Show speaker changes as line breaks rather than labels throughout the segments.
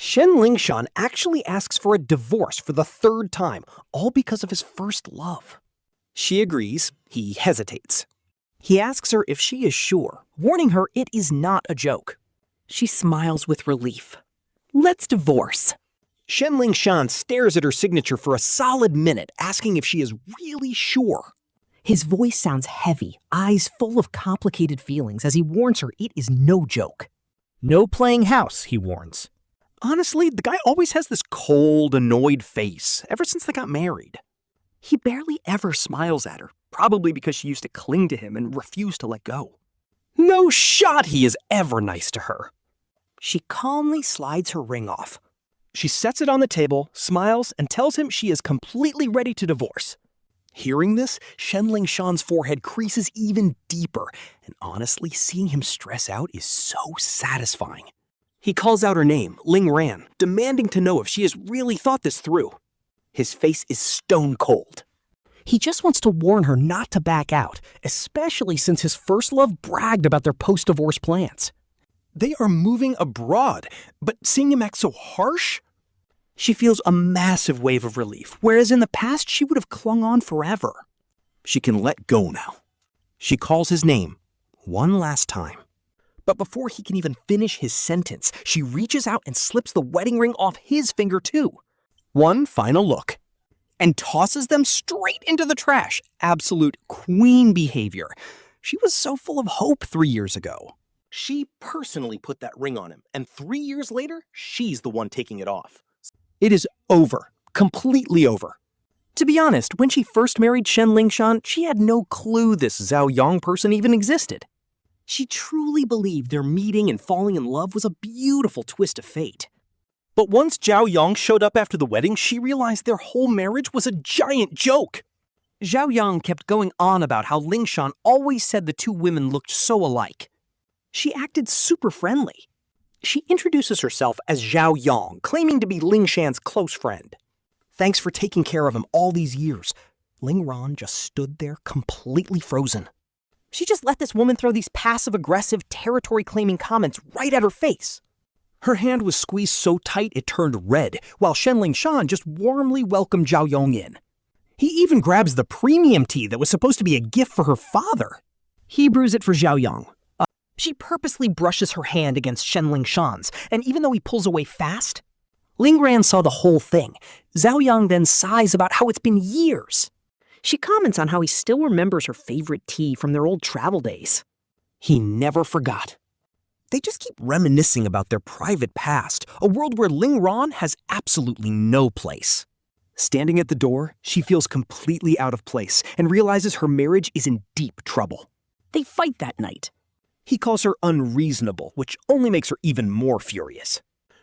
Shen Lingshan actually asks for a divorce for the third time, all because of his first love. She agrees. He hesitates. He asks her if she is sure, warning her it is not a joke.
She smiles with relief. Let's divorce.
Shen Lingshan stares at her signature for a solid minute, asking if she is really sure.
His voice sounds heavy, eyes full of complicated feelings as he warns her it is no joke.
No playing house, he warns. Honestly, the guy always has this cold, annoyed face, ever since they got married. He barely ever smiles at her, probably because she used to cling to him and refuse to let go. No shot he is ever nice to her. She calmly slides her ring off. She sets it on the table, smiles, and tells him she is completely ready to divorce. Hearing this, Shen Lingshan's forehead creases even deeper, and honestly, seeing him stress out is so satisfying. He calls out her name, Ling Ran, demanding to know if she has really thought this through. His face is stone cold. He just wants to warn her not to back out, especially since his first love bragged about their post-divorce plans. They are moving abroad, but seeing him act so harsh? She feels a massive wave of relief, whereas in the past she would have clung on forever. She can let go now. She calls his name one last time. But before he can even finish his sentence, she reaches out and slips the wedding ring off his finger too. One final look. And tosses them straight into the trash. Absolute queen behavior. She was so full of hope 3 years ago. She personally put that ring on him, and 3 years later, she's the one taking it off. It is over. Completely over. To be honest, when she first married Shen Lingshan, she had no clue this Zhao Yong person even existed. She truly believed their meeting and falling in love was a beautiful twist of fate. But once Zhao Yong showed up after the wedding, she realized their whole marriage was a giant joke. Zhao Yong kept going on about how Lingshan always said the two women looked so alike. She acted super friendly. She introduces herself as Zhao Yong, claiming to be Lingshan's close friend. Thanks for taking care of him all these years. Ling Ran just stood there completely frozen. She just let this woman throw these passive-aggressive, territory-claiming comments right at her face. Her hand was squeezed so tight it turned red, while Shen Lingshan just warmly welcomed Zhao Yong in. He even grabs the premium tea that was supposed to be a gift for her father. He brews it for Zhao Yong. She purposely brushes her hand against Shen Lingshan's, and even though he pulls away fast, Ling Ran saw the whole thing. Zhao Yong then sighs about how it's been years. She comments on how he still remembers her favorite tea from their old travel days. He never forgot. They just keep reminiscing about their private past, a world where Ling Ran has absolutely no place. Standing at the door, she feels completely out of place and realizes her marriage is in deep trouble. They fight that night. He calls her unreasonable, which only makes her even more furious.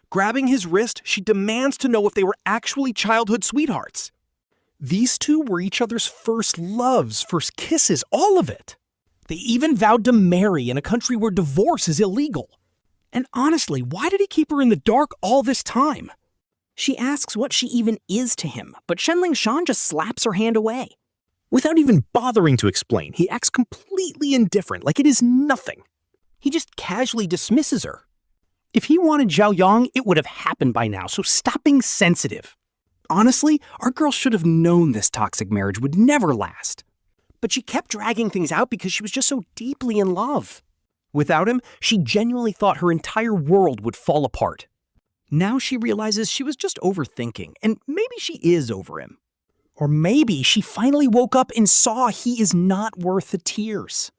Grabbing his wrist, she demands to know if they were actually childhood sweethearts. These two were each other's first loves, first kisses, all of it. They even vowed to marry in a country where divorce is illegal. And honestly, why did he keep her in the dark all this time? She asks what she even is to him, but Shen Lingshan just slaps her hand away. Without even bothering to explain, he acts completely indifferent, like it is nothing. He just casually dismisses her. If he wanted Zhao Yong, it would have happened by now, so stop being sensitive. Honestly, our girl should have known this toxic marriage would never last. But she kept dragging things out because she was just so deeply in love. Without him, she genuinely thought her entire world would fall apart. Now she realizes she was just overthinking, and maybe she is over him. Or maybe she finally woke up and saw he is not worth the tears.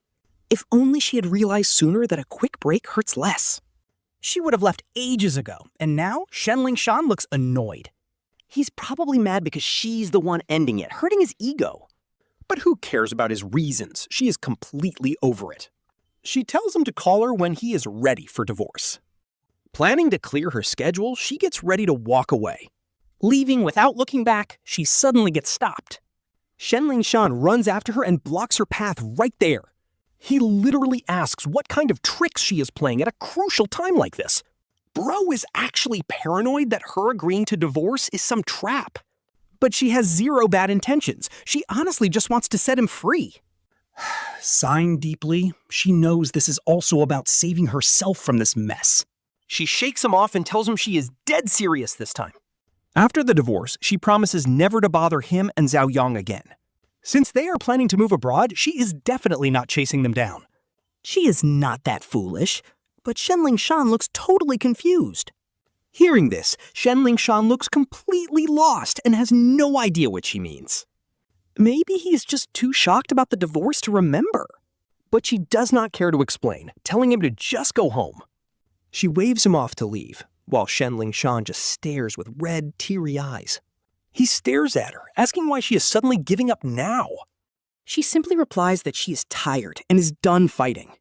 If only she had realized sooner that a quick break hurts less. She would have left ages ago, and now Shen Lingshan looks annoyed. He's probably mad because she's the one ending it, hurting his ego. But who cares about his reasons? She is completely over it. She tells him to call her when he is ready for divorce. Planning to clear her schedule, she gets ready to walk away. Leaving without looking back, she suddenly gets stopped. Shen Lingshan runs after her and blocks her path right there. He literally asks what kind of tricks she is playing at a crucial time like this. Bro is actually paranoid that her agreeing to divorce is some trap. But she has zero bad intentions. She honestly just wants to set him free. Sighing deeply, she knows this is also about saving herself from this mess. She shakes him off and tells him she is dead serious this time. After the divorce, she promises never to bother him and Zhao Yong again. Since they are planning to move abroad, she is definitely not chasing them down.
She is not that foolish, but Shen Lingshan looks totally confused.
Hearing this, Shen Lingshan looks completely lost and has no idea what she means. Maybe he's just too shocked about the divorce to remember. But she does not care to explain, telling him to just go home. She waves him off to leave, while Shen Lingshan just stares with red, teary eyes. He stares at her, asking why she is suddenly giving up now. She simply replies that she is tired and is done fighting.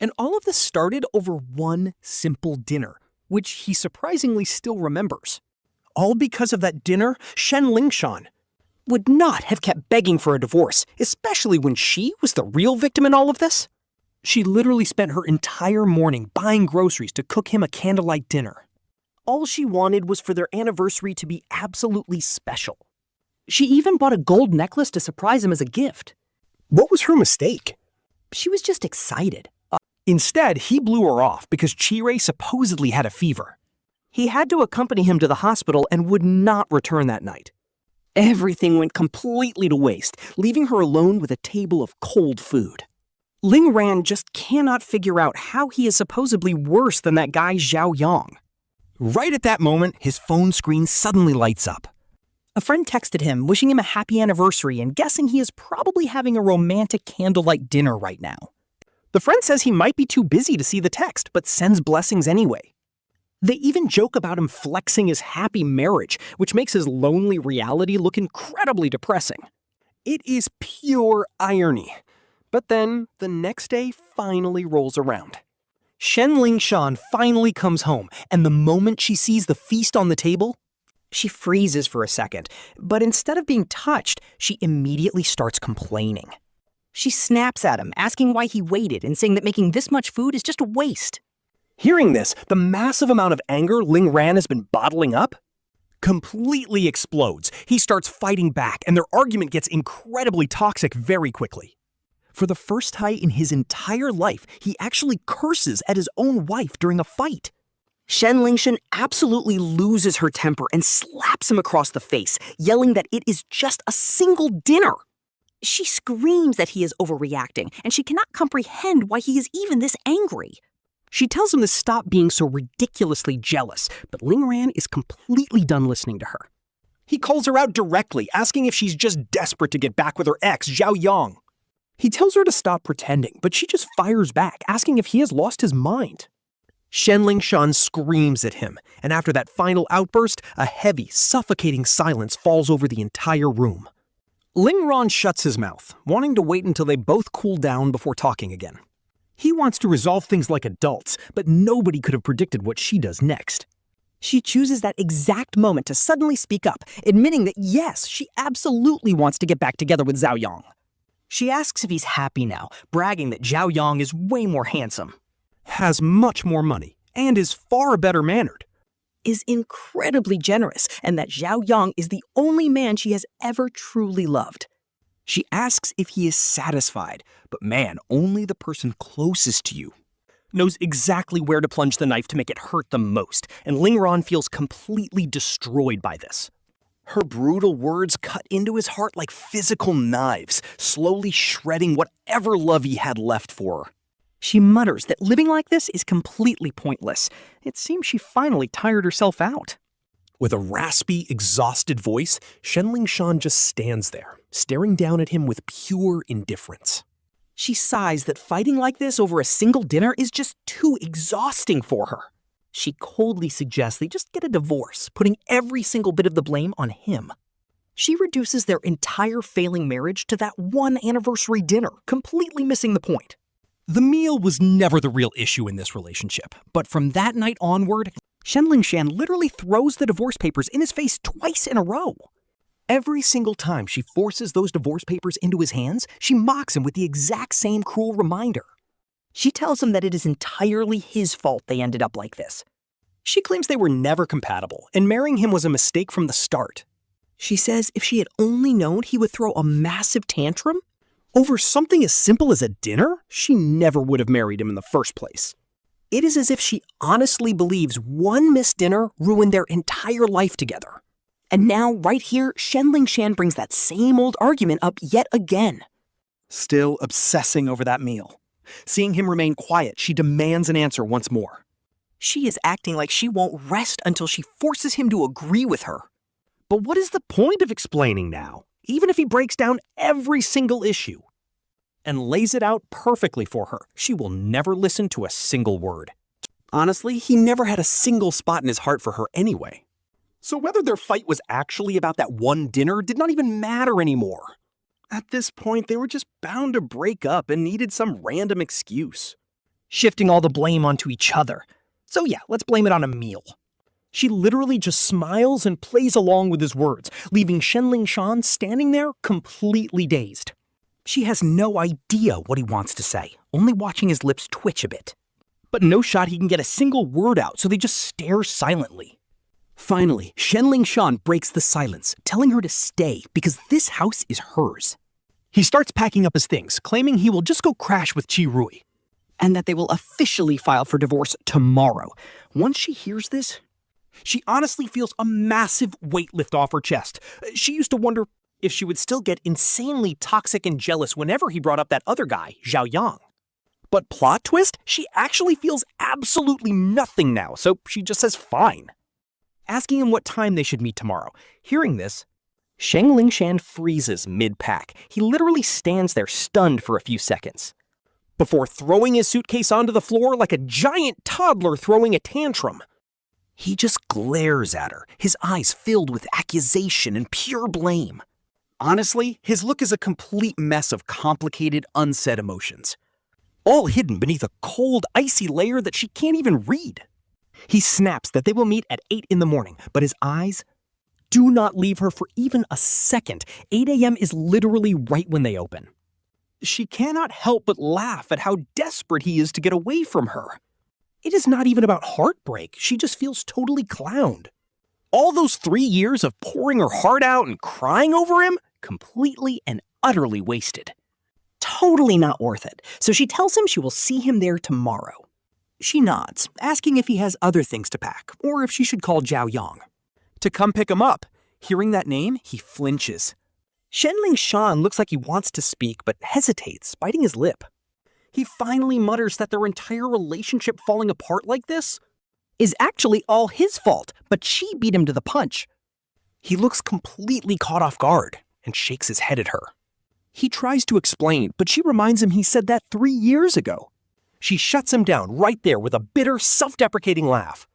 And all of this started over one simple dinner, which he surprisingly still remembers. All because of that dinner, Shen Lingshan would not have kept begging for a divorce, especially when she was the real victim in all of this. She literally spent her entire morning buying groceries to cook him a candlelight dinner. All she wanted was for their anniversary to be absolutely special. She even bought a gold necklace to surprise him as a gift. What was her mistake? She was just excited. Instead, he blew her off because Qirei supposedly had a fever. He had to accompany him to the hospital and would not return that night. Everything went completely to waste, leaving her alone with a table of cold food. Ling Ran just cannot figure out how he is supposedly worse than that guy Zhao Yong. Right at that moment, his phone screen suddenly lights up. A friend texted him, wishing him a happy anniversary and guessing he is probably having a romantic candlelight dinner right now. The friend says he might be too busy to see the text, but sends blessings anyway. They even joke about him flexing his happy marriage, which makes his lonely reality look incredibly depressing. It is pure irony. But then, the next day finally rolls around. Shen Lingshan finally comes home, and the moment she sees the feast on the table, she freezes for a second, but instead of being touched, she immediately starts complaining. She snaps at him, asking why he waited and saying that making this much food is just a waste. Hearing this, the massive amount of anger Ling Ran has been bottling up completely explodes. He starts fighting back, and their argument gets incredibly toxic very quickly. For the first time in his entire life, he actually curses at his own wife during a fight. Shen Lingshan absolutely loses her temper and slaps him across the face, yelling that it is just a single dinner. She screams that he is overreacting, and she cannot comprehend why he is even this angry. She tells him to stop being so ridiculously jealous, but Ling Ran is completely done listening to her. He calls her out directly, asking if she's just desperate to get back with her ex, Zhao Yong. He tells her to stop pretending, but she just fires back, asking if he has lost his mind. Shen Lingshan screams at him, and after that final outburst, a heavy, suffocating silence falls over the entire room. Ling Ran shuts his mouth, wanting to wait until they both cool down before talking again. He wants to resolve things like adults, but nobody could have predicted what she does next. She chooses that exact moment to suddenly speak up, admitting that yes, she absolutely wants to get back together with Zhao Yong. She asks if he's happy now, bragging that Zhao Yong is way more handsome, has much more money, and is far better mannered, is incredibly generous, and that Zhao Yong is the only man she has ever truly loved. She asks if he is satisfied, but man, only the person closest to you knows exactly where to plunge the knife to make it hurt the most, and Ling Ran feels completely destroyed by this. Her brutal words cut into his heart like physical knives, slowly shredding whatever love he had left for her. She mutters that living like this is completely pointless. It seems she finally tired herself out. With a raspy, exhausted voice, Shen Lingshan just stands there, staring down at him with pure indifference. She sighs that fighting like this over a single dinner is just too exhausting for her. She coldly suggests they just get a divorce, putting every single bit of the blame on him. She reduces their entire failing marriage to that one anniversary dinner, completely missing the point. The meal was never the real issue in this relationship, but from that night onward, Shen Lingshan literally throws the divorce papers in his face twice in a row. Every single time she forces those divorce papers into his hands, she mocks him with the exact same cruel reminder. She tells him that it is entirely his fault they ended up like this. She claims they were never compatible, and marrying him was a mistake from the start. She says if she had only known he would throw a massive tantrum over something as simple as a dinner, she never would have married him in the first place.
It is as if she honestly believes one missed dinner ruined their entire life together. And now, right here, Shen Lingshan brings that same old argument up yet again.
Still obsessing over that meal. Seeing him remain quiet, she demands an answer once more.
She is acting like she won't rest until she forces him to agree with her.
But what is the point of explaining now, even if he breaks down every single issue? And lays it out perfectly for her. She will never listen to a single word. Honestly, he never had a single spot in his heart for her anyway. So whether their fight was actually about that one dinner did not even matter anymore. At this point, they were just bound to break up and needed some random excuse.
Shifting all the blame onto each other. So yeah, let's blame it on a meal.
She literally just smiles and plays along with his words, leaving Shen Lingshan standing there completely dazed. She has no idea what he wants to say, only watching his lips twitch a bit. But no shot he can get a single word out, so they just stare silently. Finally, Shen Lingshan breaks the silence, telling her to stay because this house is hers. He starts packing up his things, claiming he will just go crash with Qi Rui, and that they will officially file for divorce tomorrow. Once she hears this, she honestly feels a massive weight lift off her chest. She used to wonder if she would still get insanely toxic and jealous whenever he brought up that other guy, Zhao Yong. But plot twist, she actually feels absolutely nothing now, so she just says fine. Asking him what time they should meet tomorrow. Hearing this, Shen Lingshan freezes mid-pack. He literally stands there stunned for a few seconds, before throwing his suitcase onto the floor like a giant toddler throwing a tantrum. He just glares at her, his eyes filled with accusation and pure blame. Honestly, his look is a complete mess of complicated, unsaid emotions, all hidden beneath a cold, icy layer that she can't even read. He snaps that they will meet at 8 in the morning, but his eyes do not leave her for even a second. 8 a.m. is literally right when they open. She cannot help but laugh at how desperate he is to get away from her. It is not even about heartbreak. She just feels totally clowned. All those 3 years of pouring her heart out and crying over him, completely and utterly wasted.
Totally not worth it, so she tells him she will see him there tomorrow.
She nods, asking if he has other things to pack, or if she should call Zhao Yong to come pick him up. Hearing that name, he flinches. Shen Lingshan looks like he wants to speak, but hesitates, biting his lip. He finally mutters that their entire relationship falling apart like this is actually all his fault, but she beat him to the punch. He looks completely caught off guard and shakes his head at her. He tries to explain, but she reminds him he said that 3 years ago. She shuts him down right there with a bitter, self-deprecating laugh.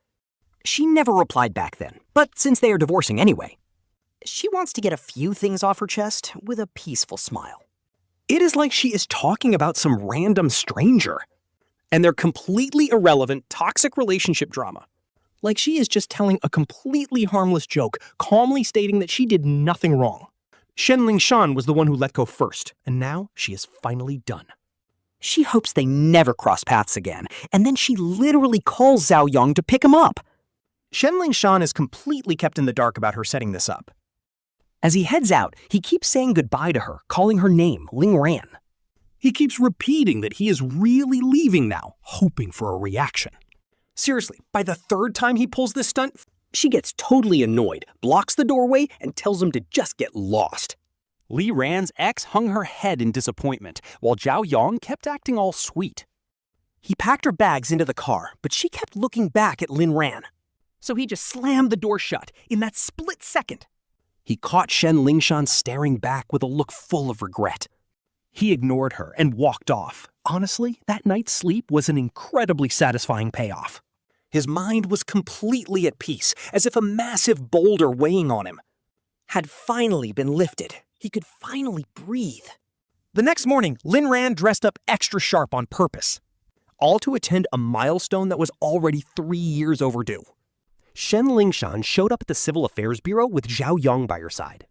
She never replied back then, but since they are divorcing anyway, she wants to get a few things off her chest with a peaceful smile. It is like she is talking about some random stranger and their completely irrelevant, toxic relationship drama. Like she is just telling a completely harmless joke, calmly stating that she did nothing wrong. Shen Lingshan was the one who let go first, and now she is finally done. She hopes they never cross paths again, and then she literally calls Zhao Yong to pick him up. Shen Lingshan is completely kept in the dark about her setting this up. As he heads out, he keeps saying goodbye to her, calling her name, Ling Ran. He keeps repeating that he is really leaving now, hoping for a reaction. Seriously, by the 3rd time he pulls this stunt, she gets totally annoyed, blocks the doorway, and tells him to just get lost. Li Ran's ex hung her head in disappointment, while Zhao Yong kept acting all sweet. He packed her bags into the car, but she kept looking back at Ling Ran. So he just slammed the door shut in that split second. He caught Shen Lingshan staring back with a look full of regret. He ignored her and walked off. Honestly, that night's sleep was an incredibly satisfying payoff. His mind was completely at peace, as if a massive boulder weighing on him had finally been lifted. He could finally breathe. The next morning, Ling Ran dressed up extra sharp on purpose, all to attend a milestone that was already 3 years overdue. Shen Lingshan showed up at the Civil Affairs Bureau with Zhao Yong by her side,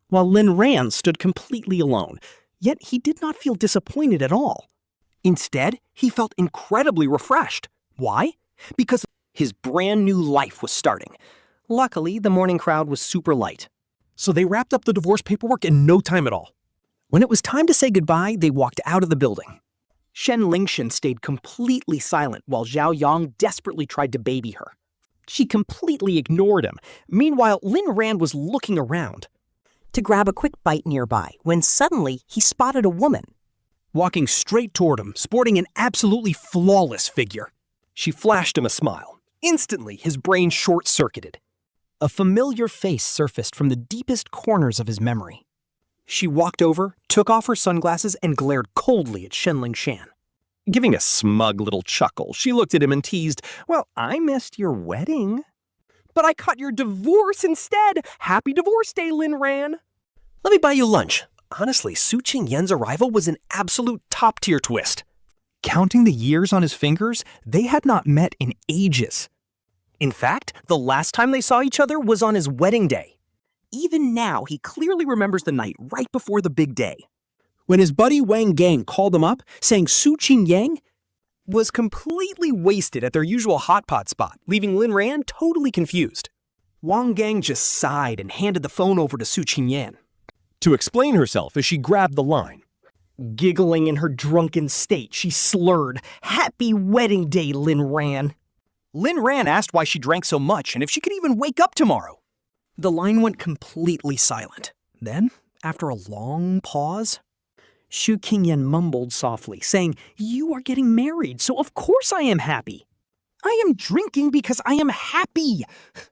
while Ling Ran stood completely alone, yet he did not feel disappointed at all. Instead, he felt incredibly refreshed. Why? Because his brand new life was starting. Luckily, the morning crowd was super light, so they wrapped up the divorce paperwork in no time at all. When it was time to say goodbye, they walked out of the building. Shen Lingshan stayed completely silent while Zhao Yong desperately tried to baby her. She completely ignored him. Meanwhile, Ling Ran was looking around
to grab a quick bite nearby when suddenly he spotted a woman
walking straight toward him, sporting an absolutely flawless figure. She flashed him a smile. Instantly, his brain short-circuited. A familiar face surfaced from the deepest corners of his memory. She walked over, took off her sunglasses, and glared coldly at Shen Lingshan. Giving a smug little chuckle, she looked at him and teased, "Well, I missed your wedding." "But I caught your divorce instead! Happy divorce day, Ling Ran!"
"Let me buy you lunch." Honestly, Su Qingyan's arrival was an absolute top-tier twist.
Counting the years on his fingers, they had not met in ages. In fact, the last time they saw each other was on his wedding day. Even now, he clearly remembers the night right before the big day, when his buddy Wang Gang called him up, saying Su Qingyan was completely wasted at their usual hot pot spot, leaving Ling Ran totally confused. Wang Gang just sighed and handed the phone over to Su Qingyan
to explain herself as she grabbed the line.
Giggling in her drunken state, she slurred, "Happy wedding day, Ling Ran." Ling Ran asked why she drank so much and if she could even wake up tomorrow. The line went completely silent. Then, after a long pause, Su Qingyan mumbled softly, saying, "You are getting married, so of course I am happy. I am drinking because I am happy.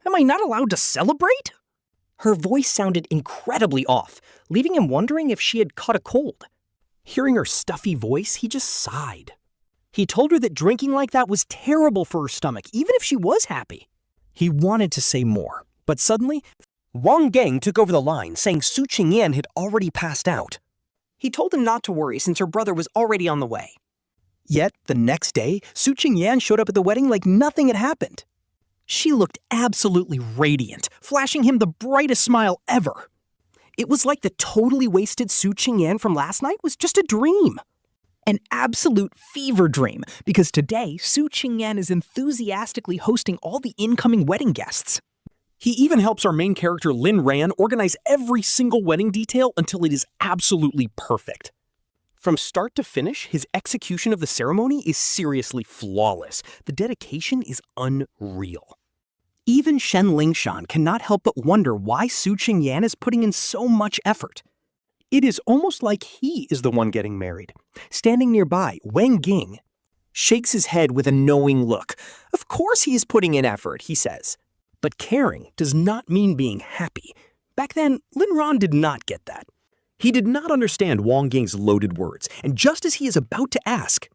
Am I not allowed to celebrate?" Her voice sounded incredibly off, leaving him wondering if she had caught a cold. Hearing her stuffy voice, he just sighed. He told her that drinking like that was terrible for her stomach, even if she was happy. He wanted to say more, but suddenly,
Wang Gang took over the line, saying Su Qingyan had already passed out.
He told him not to worry since her brother was already on the way. Yet, the next day, Su Qingyan showed up at the wedding like nothing had happened. She looked absolutely radiant, flashing him the brightest smile ever. It was like the totally wasted Su Qingyan from last night was just a dream. An absolute fever dream, because today, Su Qingyan is enthusiastically hosting all the incoming wedding guests. He even helps our main character Ling Ran organize every single wedding detail until it is absolutely perfect. From start to finish, his execution of the ceremony is seriously flawless. The dedication is unreal. Even Shen Lingshan cannot help but wonder why Su Qingyan is putting in so much effort. It is almost like he is the one getting married. Standing nearby, Wang Ging shakes his head with a knowing look. Of course he is putting in effort, he says. But caring does not mean being happy. Back then, Ling Ran did not get that. He did not understand Wang Ging's loaded words, and just as he is about to ask,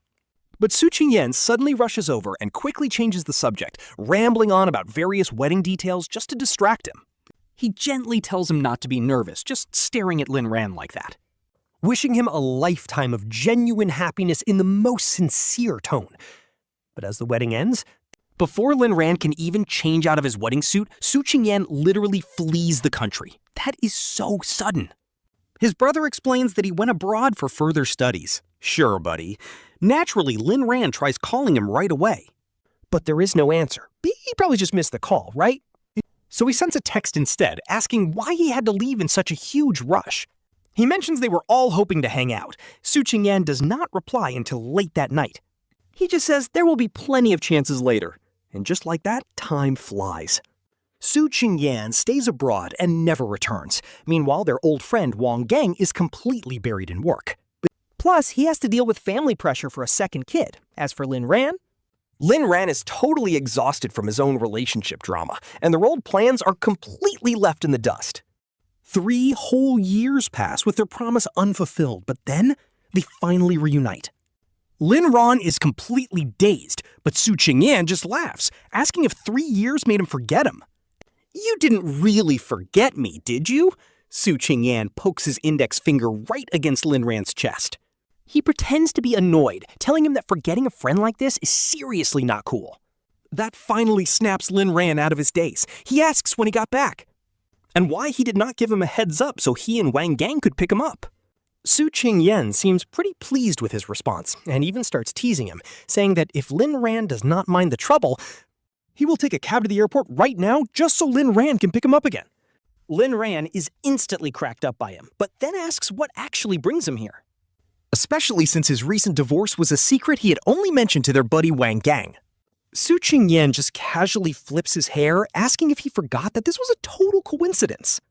but Su Qingyan suddenly rushes over and quickly changes the subject, rambling on about various wedding details just to distract him. He gently tells him not to be nervous, just staring at Ling Ran like that, wishing him a lifetime of genuine happiness in the most sincere tone. But as the wedding ends, before Ling Ran can even change out of his wedding suit, Su Qingyan literally flees the country. That is so sudden. His brother explains that he went abroad for further studies. Sure, buddy. Naturally, Ling Ran tries calling him right away. But there is no answer. He probably just missed the call, right? So he sends a text instead, asking why he had to leave in such a huge rush. He mentions they were all hoping to hang out. Su Qingyan does not reply until late that night. He just says there will be plenty of chances later. And just like that, time flies. Su Qingyan stays abroad and never returns. Meanwhile, their old friend Wang Gang is completely buried in work. Plus, he has to deal with family pressure for a second kid. As for Ling Ran is totally exhausted from his own relationship drama, and their old plans are completely left in the dust. 3 whole years pass with their promise unfulfilled, but then they finally reunite. Ling Ran is completely dazed, but Su Qingyan just laughs, asking if 3 years made him forget him. "You didn't really forget me, did you?" Su Qingyan pokes his index finger right against Ling Ran's chest. He pretends to be annoyed, telling him that forgetting a friend like this is seriously not cool. That finally snaps Ling Ran out of his daze. He asks when he got back, and why he did not give him a heads up so he and Wang Gang could pick him up. Su Qingyan seems pretty pleased with his response, and even starts teasing him, saying that if Ling Ran does not mind the trouble, he will take a cab to the airport right now just so Ling Ran can pick him up again. Ling Ran is instantly cracked up by him, but then asks what actually brings him here.
especially since his recent divorce was a secret he had only mentioned to their buddy Wang Gang. Su Qingyan just casually flips his hair, asking if he forgot that this was a total coincidence.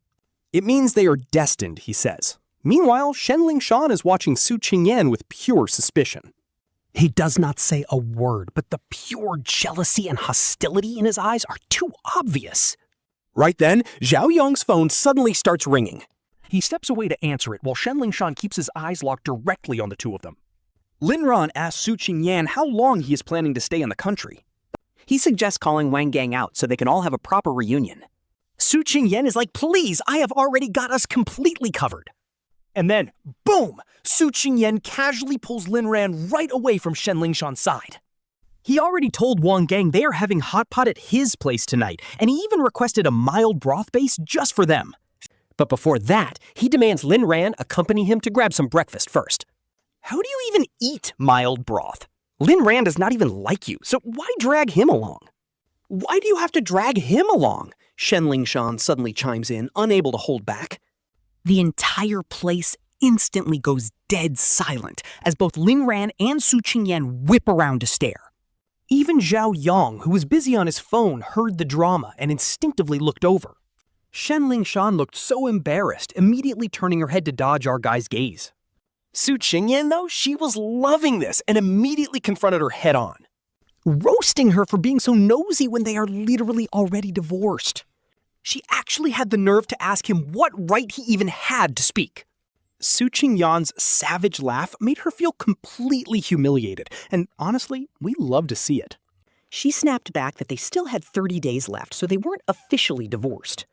It means they are destined, he says. Meanwhile, Shen Lingshan is watching Su Qingyan with pure suspicion. He does not say a word, but the pure jealousy and hostility in his eyes are too obvious. Right then, Zhao Yong's phone suddenly starts ringing.
He steps away to answer it while Shen Lingshan keeps his eyes locked directly on the two of them.
Ling Ran asks Su Qingyan how long he is planning to stay in the country.
He suggests calling Wang Gang out so they can all have a proper reunion.
Su Qingyan is like, please, I have already got us completely covered.
And then, boom! Su Qingyan casually pulls Ling Ran right away from Shen Lingshan's side.
He already told Wang Gang they are having hot pot at his place tonight, and he even requested a mild broth base just for them. But before that, he demands Ling Ran accompany him to grab some breakfast first. How do you even eat mild broth? Ling Ran does not even like you, so why drag him along?
Why do you have to drag him along? Shen Lingshan suddenly chimes in, unable to hold back.
The entire place instantly goes dead silent as both Ling Ran and Su Qingyan whip around to stare.
Even Zhao Yong, who was busy on his phone, heard the drama and instinctively looked over. Shen Lingshan looked so embarrassed, immediately turning her head to dodge our guy's gaze. Su Qingyan, though, she was loving this and immediately confronted her head-on, roasting her for being so nosy when they are literally already divorced. She actually had the nerve to ask him what right he even had to speak. Su Qingyan's savage laugh made her feel completely humiliated, and honestly, we love to see it.
She snapped back that they still had 30 days left, so they weren't officially divorced.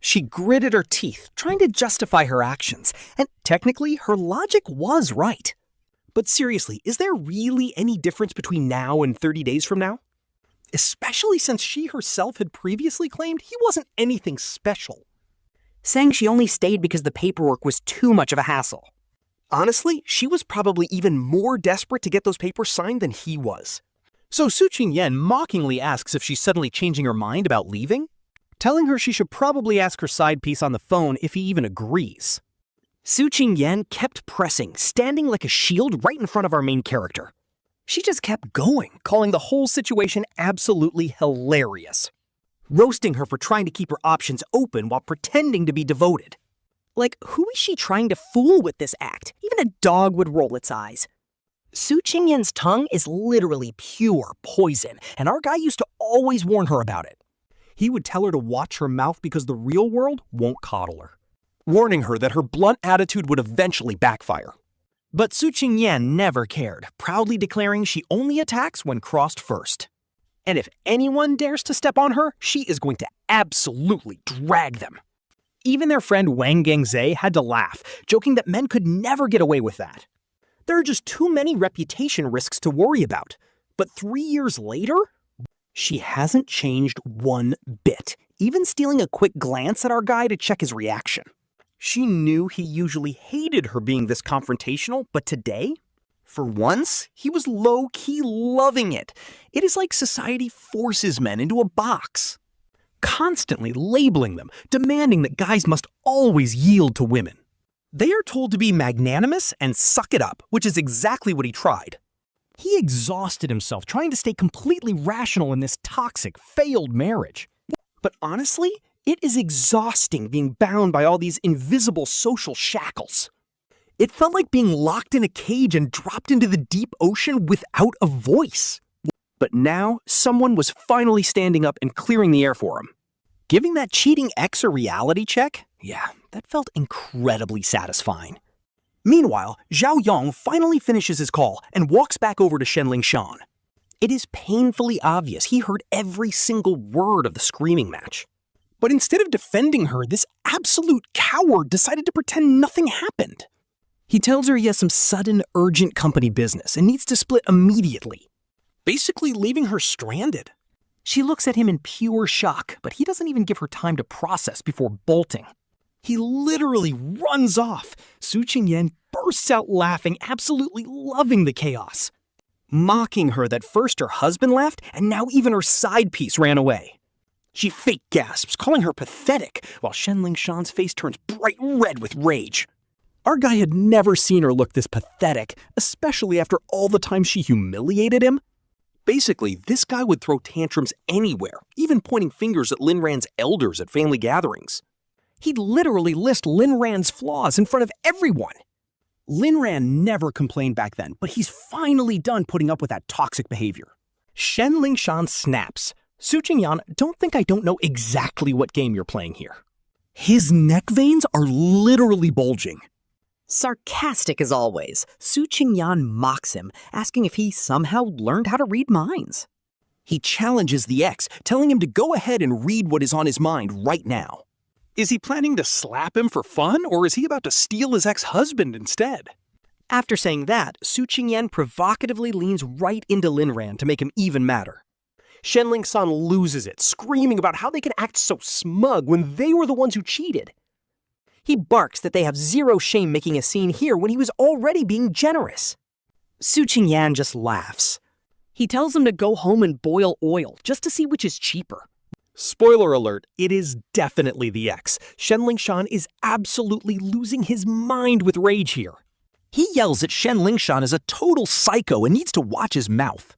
She gritted her teeth, trying to justify her actions, and technically, her logic was right. But seriously, is there really any difference between now and 30 days from now? Especially since she herself had previously claimed he wasn't anything special.
Saying she only stayed because the paperwork was too much of a hassle.
Honestly, she was probably even more desperate to get those papers signed than he was. So Su Qingyan mockingly asks if she's suddenly changing her mind about leaving, telling her she should probably ask her side piece on the phone if he even agrees. Su Qingyan kept pressing, standing like a shield right in front of our main character. She just kept going, calling the whole situation absolutely hilarious, roasting her for trying to keep her options open while pretending to be devoted. Like, who is she trying to fool with this act? Even a dog would roll its eyes. Su Qingyan's tongue is literally pure poison, and our guy used to always warn her about it. He would tell her to watch her mouth because the real world won't coddle her, warning her that her blunt attitude would eventually backfire. But Su Qingyan never cared, proudly declaring she only attacks when crossed first. And if anyone dares to step on her, she is going to absolutely drag them. Even their friend Wang Gangze had to laugh, joking that men could never get away with that. There are just too many reputation risks to worry about. But 3 years later, she hasn't changed one bit, even stealing a quick glance at our guy to check his reaction. She knew he usually hated her being this confrontational, but today, for once, he was low-key loving it. It is like society forces men into a box, constantly labeling them, demanding that guys must always yield to women. They are told to be magnanimous and suck it up, which is exactly what he tried. He exhausted himself trying to stay completely rational in this toxic, failed marriage. But honestly, it is exhausting being bound by all these invisible social shackles. It felt like being locked in a cage and dropped into the deep ocean without a voice. But now, someone was finally standing up and clearing the air for him. Giving that cheating ex a reality check? Yeah, that felt incredibly satisfying. Meanwhile, Zhao Yong finally finishes his call and walks back over to Shen Lingshan. It is painfully obvious he heard every single word of the screaming match. But instead of defending her, this absolute coward decided to pretend nothing happened. He tells her he has some sudden, urgent company business and needs to split immediately, basically leaving her stranded. She looks at him in pure shock, but he doesn't even give her time to process before bolting. He literally runs off. Su Qingyan bursts out laughing, absolutely loving the chaos, mocking her that first her husband left and now even her side piece ran away. She fake gasps, calling her pathetic, while Shen Lingshan's face turns bright red with rage. Our guy had never seen her look this pathetic, especially after all the time she humiliated him. Basically, this guy would throw tantrums anywhere, even pointing fingers at Ling Ran's elders at family gatherings.
He'd literally list Ling Ran's flaws in front of everyone.
Ling Ran never complained back then, but he's finally done putting up with that toxic behavior. Shen Lingshan snaps. Su Qingyan, don't think I don't know exactly what game you're playing here. His neck veins are literally bulging.
Sarcastic as always, Su Qingyan mocks him, asking if he somehow learned how to read minds.
He challenges the ex, telling him to go ahead and read what is on his mind right now. Is he planning to slap him for fun, or is he about to steal his ex-husband instead?
After saying that, Su Qingyan provocatively leans right into Ling Ran to make him even madder. Shen Lingshan loses it, screaming about how they can act so smug when they were the ones who cheated. He barks that they have zero shame making a scene here when he was already being generous. Su Qingyan just laughs. He tells him to go home and boil oil just to see which is cheaper.
Spoiler alert, it is definitely the ex. Shen Lingshan is absolutely losing his mind with rage here. He yells that Shen Lingshan is a total psycho and needs to watch his mouth.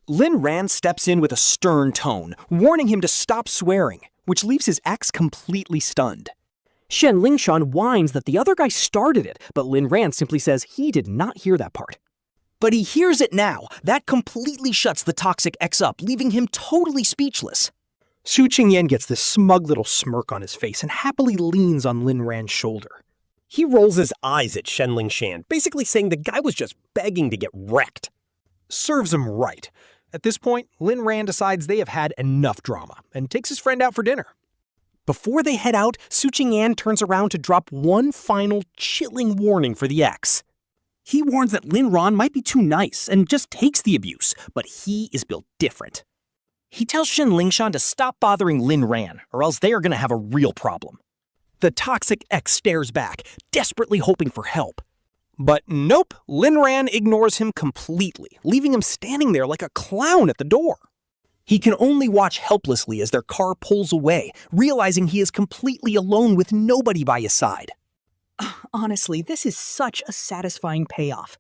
Ling Ran steps in with a stern tone, warning him to stop swearing, which leaves his ex completely stunned.
Shen Lingshan whines that the other guy started it, but Ling Ran simply says he did not hear that part. But he hears it now. That completely shuts the toxic ex up, leaving him totally speechless. Su Qingyan gets this smug little smirk on his face and happily leans on Ling Ran's shoulder. He rolls his eyes at Shen Lingshan, basically saying the guy was just begging to get wrecked. Serves him right. At this point, Ling Ran decides they have had enough drama and takes his friend out for dinner. Before they head out, Su Qingyan turns around to drop one final chilling warning for the ex. He warns that Ling Ran might be too nice and just takes the abuse, but he is built different. He tells Shen Lingshan to stop bothering Ling Ran, or else they are going to have a real problem. The toxic ex stares back, desperately hoping for help. But nope, Ling Ran ignores him completely, leaving him standing there like a clown at the door. He can only watch helplessly as their car pulls away, realizing he is completely alone with nobody by his side. Honestly, this is such a satisfying payoff.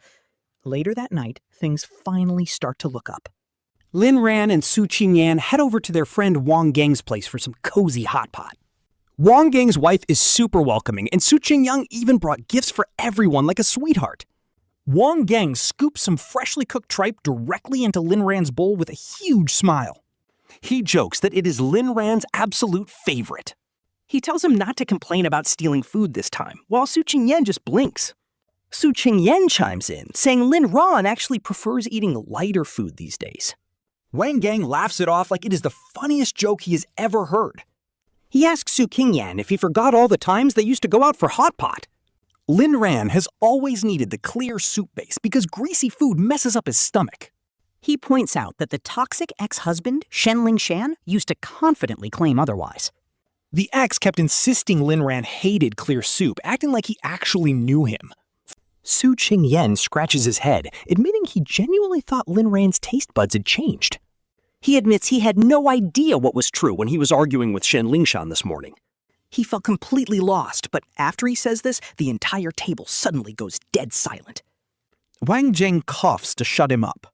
Later that night, things finally start to look up. Ling Ran and Su Qingyan head over to their friend Wang Gang's place for some cozy hot pot. Wang Gang's wife is super welcoming, and Su Qingyan even brought gifts for everyone like a sweetheart. Wang Gang scoops some freshly cooked tripe directly into Ling Ran's bowl with a huge smile. He jokes that it is Ling Ran's absolute favorite. He tells him not to complain about stealing food this time, while Su Qingyan just blinks. Su Qingyan chimes in, saying Ling Ran actually prefers eating lighter food these days. Wang Gang laughs it off like it is the funniest joke he has ever heard. He asks Su Qingyan if he forgot all the times they used to go out for hot pot. Ling Ran has always needed the clear soup base because greasy food messes up his stomach.
He points out that the toxic ex-husband, Shen Lingshan, used to confidently claim otherwise.
The ex kept insisting Ling Ran hated clear soup, acting like he actually knew him. Su Qingyan scratches his head, admitting he genuinely thought Ling Ran's taste buds had changed. He admits he had no idea what was true when he was arguing with Shen Lingshan this morning. He felt completely lost, but after he says this, the entire table suddenly goes dead silent. Wang Jing coughs to shut him up.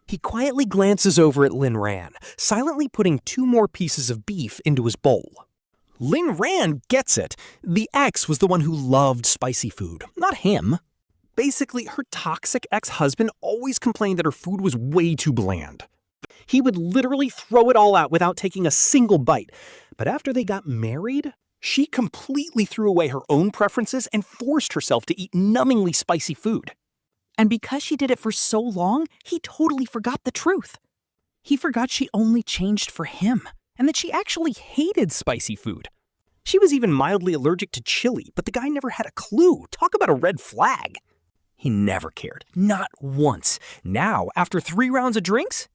He quietly glances over at Ling Ran, silently putting 2 more pieces of beef into his bowl. Ling Ran gets it. The ex was the one who loved spicy food, not him. Basically, her toxic ex-husband always complained that her food was way too bland. He would literally throw it all out without taking a single bite. But after they got married, she completely threw away her own preferences and forced herself to eat numbingly spicy food.
And because she did it for so long, he totally forgot the truth. He forgot she only changed for him, and that she actually hated spicy food.
She was even mildly allergic to chili, but the guy never had a clue. Talk about a red flag. He never cared, not once. Now, after 3 rounds of drinks,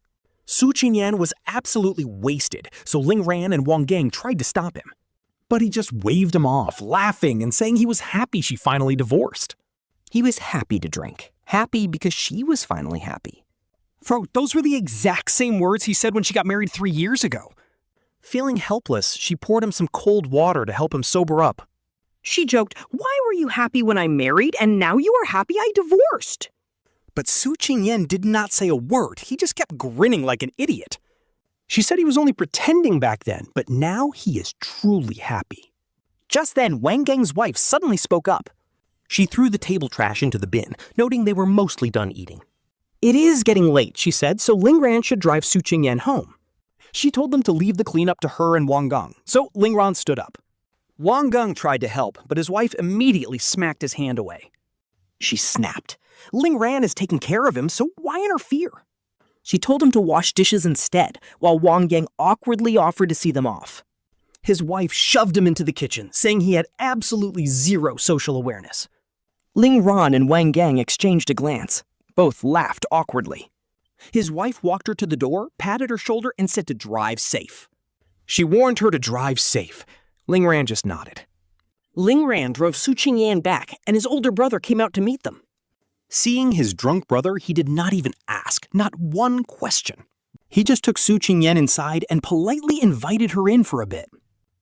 Su Qingyan was absolutely wasted, so Ling Ran and Wang Gang tried to stop him. But he just waved him off, laughing and saying he was happy she finally divorced.
He was happy to drink. Happy because she was finally happy.
Bro, those were the exact same words he said when she got married 3 years ago. Feeling helpless, she poured him some cold water to help him sober up.
She joked, "Why were you happy when I married and now you are happy I divorced?"
But Su Qingyan did not say a word. He just kept grinning like an idiot. She said he was only pretending back then, but now he is truly happy.
Just then, Wang Gang's wife suddenly spoke up. She threw the table trash into the bin, noting they were mostly done eating.
It is getting late, she said, so Ling Ran should drive Su Qingyan home. She told them to leave the cleanup to her and Wang Gang, so Ling Ran stood up. Wang Gang tried to help, but his wife immediately smacked his hand away.
She snapped. Ling Ran is taking care of him, so why interfere?
She told him to wash dishes instead, while Wang Gang awkwardly offered to see them off.
His wife shoved him into the kitchen, saying he had absolutely zero social awareness.
Ling Ran and Wang Gang exchanged a glance. Both laughed awkwardly.
His wife walked her to the door, patted her shoulder, and said to drive safe. She warned her to drive safe. Ling Ran just nodded.
Ling Ran drove Su Qingyan back, and his older brother came out to meet them.
Seeing his drunk brother, he did not even ask, not one question. He just took Su Qingyan inside and politely invited her in for a bit.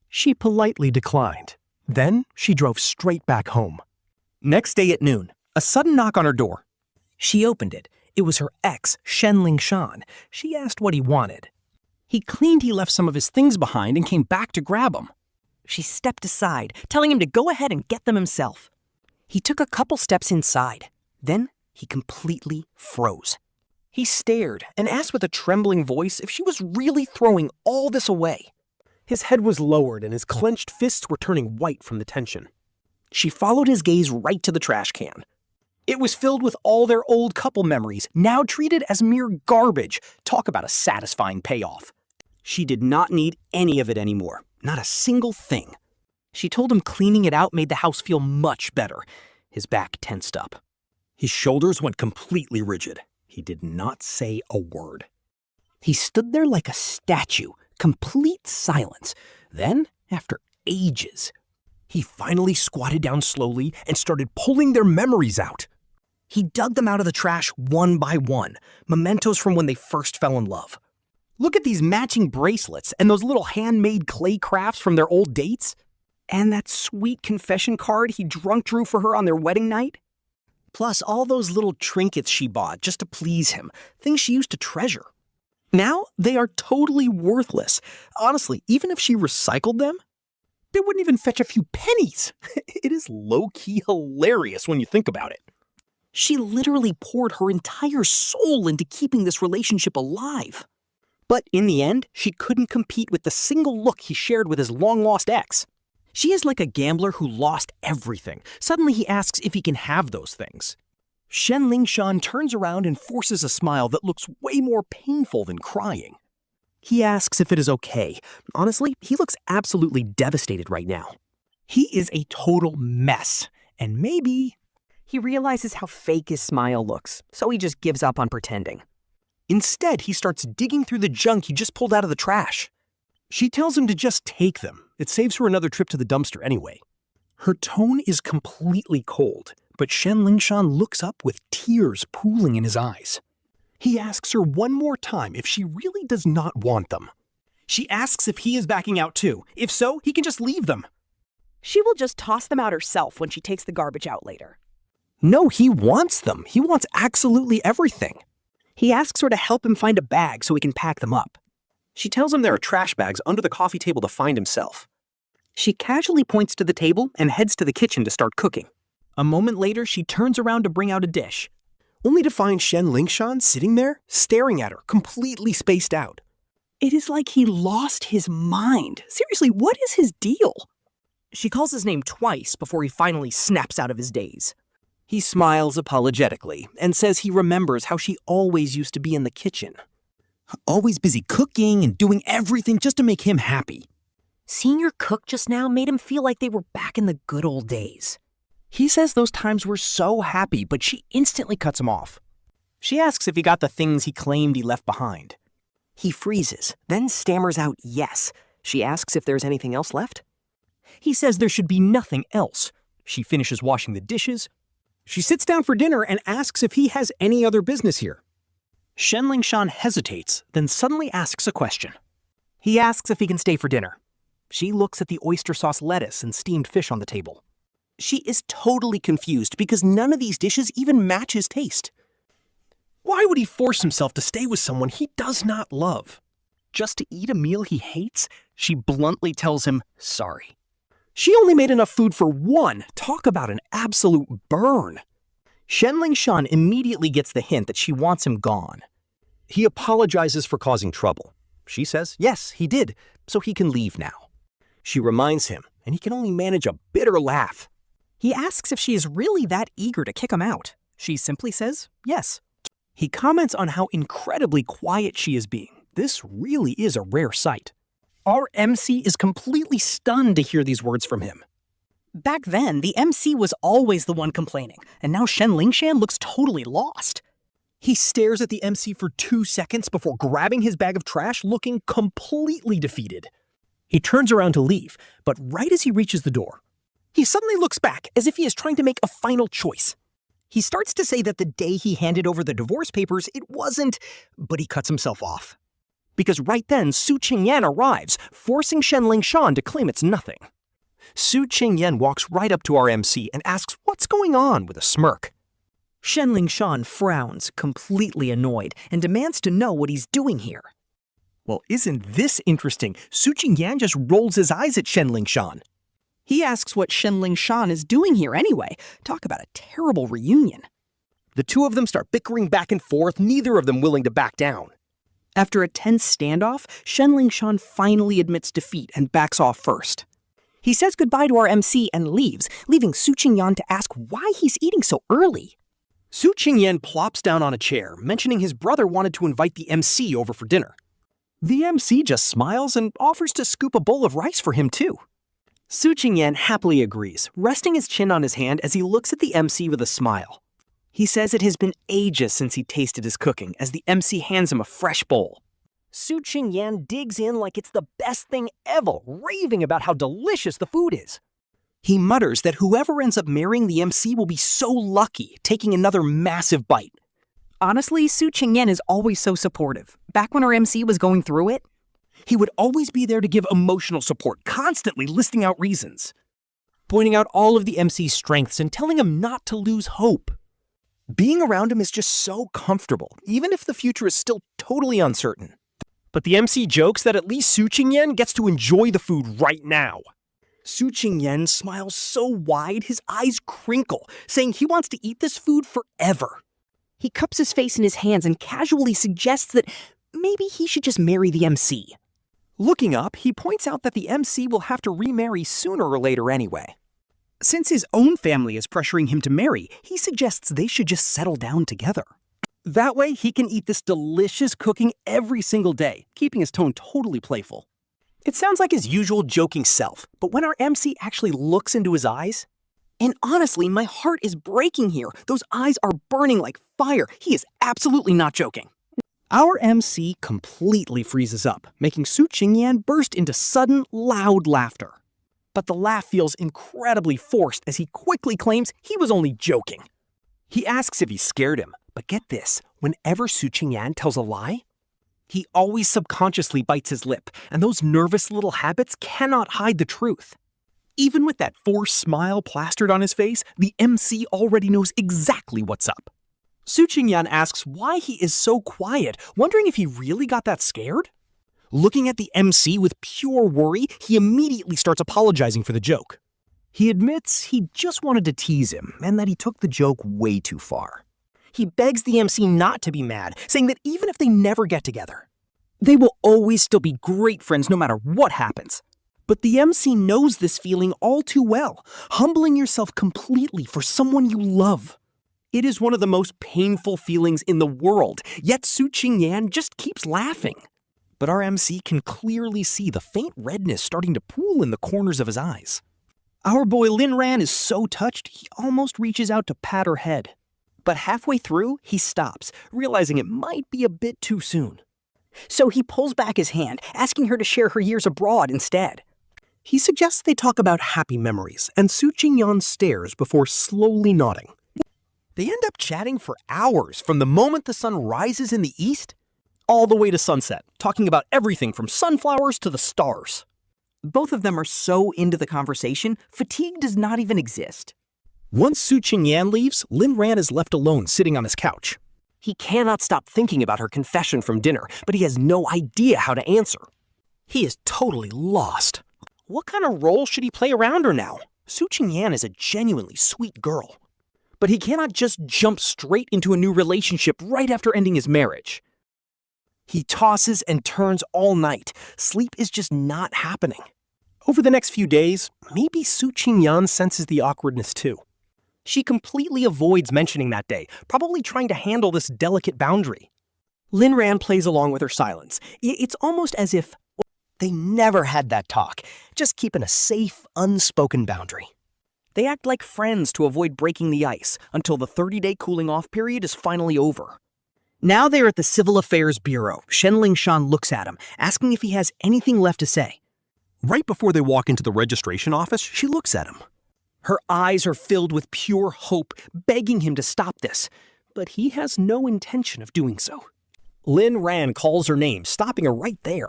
She politely declined. Then she drove straight back home. Next day at noon, a sudden knock on her door.
She opened it. It was her ex, Shen Lingshan. She asked what he wanted.
He claimed he left some of his things behind and came back to grab them.
She stepped aside, telling him to go ahead and get them himself. He took a couple steps inside. Then he completely froze.
He stared and asked with a trembling voice if she was really throwing all this away. His head was lowered and his clenched fists were turning white from the tension. She followed his gaze right to the trash can. It was filled with all their old couple memories, now treated as mere garbage. Talk about a satisfying payoff. She did not need any of it anymore, not a single thing. She told him cleaning it out made the house feel much better. His back tensed up. His shoulders went completely rigid. He did not say a word. He stood there like a statue, complete silence. Then, after ages, he finally squatted down slowly and started pulling their memories out. He dug them out of the trash one by one, mementos from when they first fell in love. Look at these matching bracelets and those little handmade clay crafts from their old dates. And that sweet confession card he drunk drew for her on their wedding night. Plus all those little trinkets she bought just to please him, things she used to treasure. Now they are totally worthless. Honestly, even if she recycled them, they wouldn't even fetch a few pennies. It is low-key hilarious when you think about it. She literally poured her entire soul into keeping this relationship alive. But in the end, she couldn't compete with the single look he shared with his long-lost ex. She is like a gambler who lost everything. Suddenly he asks if he can have those things. Shen Lingshan turns around and forces a smile that looks way more painful than crying. He asks if it is okay. Honestly, he looks absolutely devastated right now. He is a total mess, and maybe
He realizes how fake his smile looks, so he just gives up on pretending.
instead he starts digging through the junk he just pulled out of the trash. She tells him to just take them. It saves her another trip to the dumpster anyway. Her tone is completely cold, but Shen Lingshan looks up with tears pooling in his eyes. He asks her one more time if she really does not want them. She asks if he is backing out too. If so, he can just leave them.
She will just toss them out herself when she takes the garbage out later.
No, he wants them. He wants absolutely everything. He asks her to help him find a bag so he can pack them up. She tells him there are trash bags under the coffee table to find himself. She casually points to the table and heads to the kitchen to start cooking. A moment later, she turns around to bring out a dish, only to find Shen Lingshan sitting there, staring at her, completely spaced out. It is like he lost his mind. Seriously, what is his deal?
She calls his name twice before he finally snaps out of his daze.
He smiles apologetically and says he remembers how she always used to be in the kitchen. Always busy cooking and doing everything just to make him happy.
Seeing her cook just now made him feel like they were back in the good old days.
He says those times were so happy, but she instantly cuts him off. She asks if he got the things he claimed he left behind.
He freezes, then stammers out yes. She asks if there's anything else left.
He says there should be nothing else. She finishes washing the dishes. She sits down for dinner and asks if he has any other business here. Shen Lingshan hesitates, then suddenly asks a question. He asks if he can stay for dinner. She looks at the oyster sauce lettuce and steamed fish on the table.
She is totally confused because none of these dishes even match his taste.
Why would he force himself to stay with someone he does not love?
Just to eat a meal he hates, she bluntly tells him sorry.
She only made enough food for one. Talk about an absolute burn. Shen Lingshan immediately gets the hint that she wants him gone.
He apologizes for causing trouble. She says, yes, he did, so he can leave now. She reminds him, and he can only manage a bitter laugh.
He asks if she is really that eager to kick him out. She simply says yes.
He comments on how incredibly quiet she is being. This really is a rare sight. Our MC is completely stunned to hear these words from him.
Back then, the MC was always the one complaining, and now Shen Lingshan looks totally lost.
He stares at the MC for 2 seconds before grabbing his bag of trash, looking completely defeated. He turns around to leave, but right as he reaches the door, he suddenly looks back as if he is trying to make a final choice. He starts to say that the day he handed over the divorce papers, it wasn't, but he cuts himself off. Because right then, Su Qingyan arrives, forcing Shen Lingshan to claim it's nothing. Su Qingyan walks right up to our MC and asks what's going on with a smirk.
Shen Lingshan frowns, completely annoyed, and demands to know what he's doing here.
Well, isn't this interesting? Su Qingyan just rolls his eyes at Shen Lingshan.
He asks what Shen Lingshan is doing here anyway. Talk about a terrible reunion.
The two of them start bickering back and forth, neither of them willing to back down.
After a tense standoff, Shen Lingshan finally admits defeat and backs off first. He says goodbye to our MC and leaves, leaving Su Qingyan to ask why he's eating so early.
Su Qingyan plops down on a chair, mentioning his brother wanted to invite the MC over for dinner. The MC just smiles and offers to scoop a bowl of rice for him too. Su Qingyan happily agrees, resting his chin on his hand as he looks at the MC with a smile. He says it has been ages since he tasted his cooking as the MC hands him a fresh bowl. Su Qingyan digs in like it's the best thing ever, raving about how delicious the food is. He mutters that whoever ends up marrying the MC will be so lucky, taking another massive bite.
Honestly, Su Qingyan is always so supportive. Back when our MC was going through it,
he would always be there to give emotional support, constantly listing out reasons, pointing out all of the MC's strengths and telling him not to lose hope. Being around him is just so comfortable, even if the future is still totally uncertain. But the MC jokes that at least Su Qingyan gets to enjoy the food right now. Su Qingyan smiles so wide his eyes crinkle, saying he wants to eat this food forever.
He cups his face in his hands and casually suggests that maybe he should just marry the MC.
Looking up, he points out that the MC will have to remarry sooner or later anyway. Since his own family is pressuring him to marry, he suggests they should just settle down together. That way, he can eat this delicious cooking every single day, keeping his tone totally playful. It sounds like his usual joking self, but when our MC actually looks into his eyes,
and honestly, my heart is breaking here. Those eyes are burning like fire. He is absolutely not joking.
Our MC completely freezes up, making Su Qingyan burst into sudden, loud laughter. But the laugh feels incredibly forced as he quickly claims he was only joking. He asks if he scared him, but get this, whenever Su Qingyan tells a lie, he always subconsciously bites his lip, and those nervous little habits cannot hide the truth. Even with that forced smile plastered on his face, the MC already knows exactly what's up. Su Qingyan asks why he is so quiet, wondering if he really got that scared. Looking at the MC with pure worry, he immediately starts apologizing for the joke. He admits he just wanted to tease him and that he took the joke way too far. He begs the MC not to be mad, saying that even if they never get together, they will always still be great friends no matter what happens. But the MC knows this feeling all too well, humbling yourself completely for someone you love. It is one of the most painful feelings in the world, yet Su Qingyan just keeps laughing. But our MC can clearly see the faint redness starting to pool in the corners of his eyes. Our boy Ling Ran is so touched, he almost reaches out to pat her head. But halfway through, he stops, realizing it might be a bit too soon.
So he pulls back his hand, asking her to share her years abroad instead.
He suggests they talk about happy memories, and Su Qingyan stares before slowly nodding. They end up chatting for hours from the moment the sun rises in the east all the way to sunset, talking about everything from sunflowers to the stars.
Both of them are so into the conversation, fatigue does not even exist.
Once Su Qingyan leaves, Ling Ran is left alone sitting on his couch.
He cannot stop thinking about her confession from dinner, but he has no idea how to answer.
He is totally lost. What kind of role should he play around her now? Su Qingyan is a genuinely sweet girl. But he cannot just jump straight into a new relationship right after ending his marriage. He tosses and turns all night. Sleep is just not happening. Over the next few days, maybe Su Qingyan senses the awkwardness too. She completely avoids mentioning that day, probably trying to handle this delicate boundary.
Ling Ran plays along with her silence. It's almost as if
they never had that talk, just keeping a safe, unspoken boundary.
They act like friends to avoid breaking the ice until the 30-day cooling-off period is finally over. Now they're at the Civil Affairs Bureau. Shen Lingshan looks at him, asking if he has anything left to say.
Right before they walk into the registration office, she looks at him.
Her eyes are filled with pure hope, begging him to stop this, but he has no intention of doing so.
Ling Ran calls her name, stopping her right there.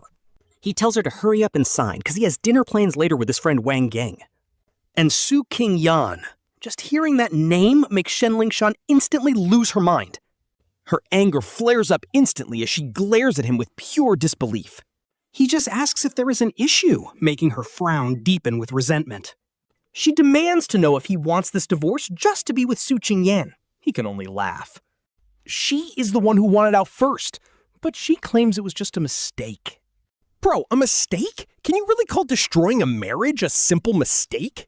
He tells her to hurry up and sign, because he has dinner plans later with his friend Wang Gang.
And Su Qingyan. Just hearing that name makes Shen Lingshan instantly lose her mind. Her anger flares up instantly as she glares at him with pure disbelief. He just asks if there is an issue, making her frown deepen with resentment. She demands to know if he wants this divorce just to be with Su Qingyan. He can only laugh. She is the one who wanted out first, but she claims it was just a mistake. Bro, a mistake? Can you really call destroying a marriage a simple mistake?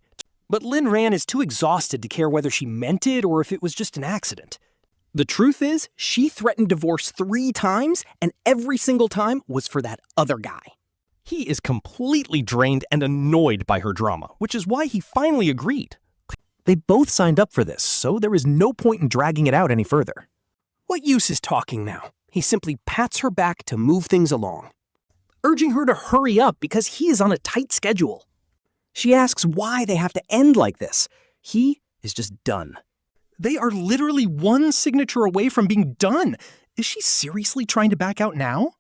But Ling Ran is too exhausted to care whether she meant it or if it was just an accident. The truth is, she threatened divorce 3 times, and every single time was for that other guy. He is completely drained and annoyed by her drama, which is why he finally agreed. They both signed up for this, so there is no point in dragging it out any further. What use is talking now? He simply pats her back to move things along, urging her to hurry up because he is on a tight schedule. She asks why they have to end like this. He is just done. They are literally 1 signature away from being done. Is she seriously trying to back out now?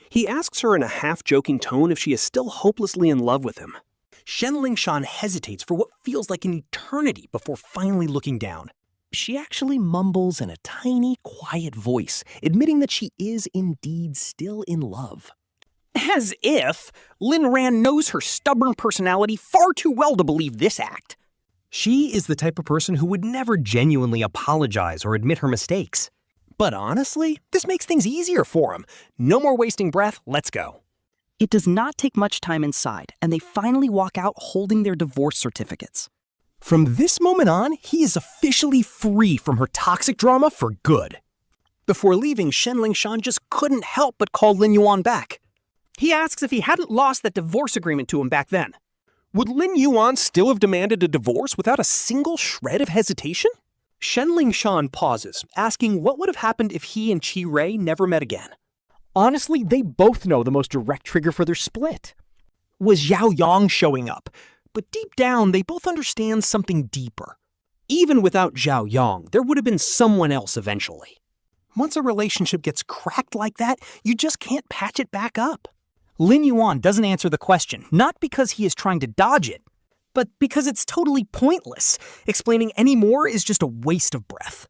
He asks her in a half-joking tone if she is still hopelessly in love with him. Shen Lingshan hesitates for what feels like an eternity before finally looking down. She actually mumbles in a tiny, quiet voice, admitting that she is indeed still in love. As if Ling Ran knows her stubborn personality far too well to believe this act. She is the type of person who would never genuinely apologize or admit her mistakes. But honestly, this makes things easier for him. No more wasting breath, let's go.
It does not take much time inside, and they finally walk out holding their divorce certificates.
From this moment on, he is officially free from her toxic drama for good. Before leaving, Shen Lingshan just couldn't help but call Lin Yuan back. He asks if he hadn't lost that divorce agreement to him back then. Would Lin Yuan still have demanded a divorce without a single shred of hesitation? Shen Lingshan pauses, asking what would have happened if he and Qi Rui never met again. Honestly, they both know the most direct trigger for their split was Zhao Yong showing up, but deep down they both understand something deeper. Even without Zhao Yong, there would have been someone else eventually. Once a relationship gets cracked like that, you just can't patch it back up. Lin Yuan doesn't answer the question, not because he is trying to dodge it, but because it's totally pointless. Explaining any more is just a waste of breath.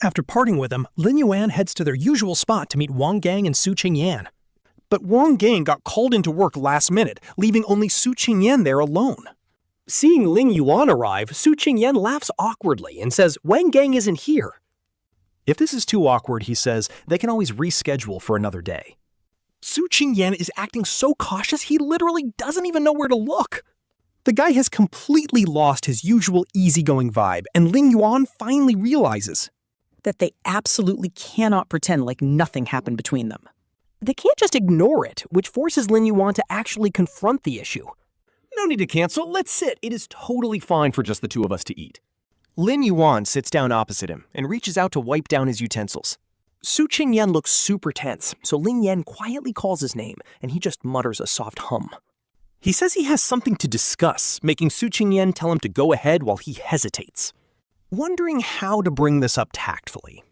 After parting with him, Lin Yuan heads to their usual spot to meet Wang Gang and Su Qingyan. But Wang Gang got called into work last minute, leaving only Su Qingyan there alone. Seeing Ling Yuan arrive, Su Qingyan laughs awkwardly and says Wang Gang isn't here. If this is too awkward, he says, they can always reschedule for another day. Su Qingyan is acting so cautious he literally doesn't even know where to look. The guy has completely lost his usual easygoing vibe, and Ling Yuan finally realizes
That they absolutely cannot pretend like nothing happened between them.
they can't just ignore it, which forces Lin Yuan to actually confront the issue. No need to cancel, let's sit. It is totally fine for just the 2 of us to eat. Lin Yuan sits down opposite him and reaches out to wipe down his utensils. Su Qingyan looks super tense, so Ling Yan quietly calls his name, and he just mutters a soft hum. He says he has something to discuss, making Su Qingyan tell him to go ahead while he hesitates, wondering how to bring this up tactfully.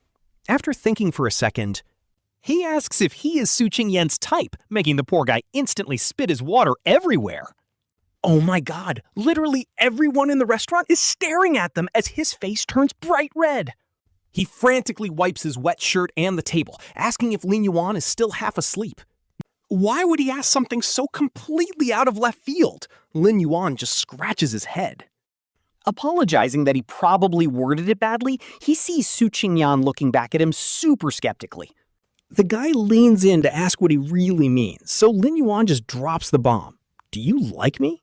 After thinking for a second, he asks if he is Su Qingyan's type, making the poor guy instantly spit his water everywhere. Oh my god, literally everyone in the restaurant is staring at them as his face turns bright red. He frantically wipes his wet shirt and the table, asking if Ling Yuan is still half asleep. Why would he ask something so completely out of left field? Lin Yuan just scratches his head.
Apologizing that he probably worded it badly, he sees Su Qingyan looking back at him super skeptically.
The guy leans in to ask what he really means, so Lin Yuan just drops the bomb. Do you like me?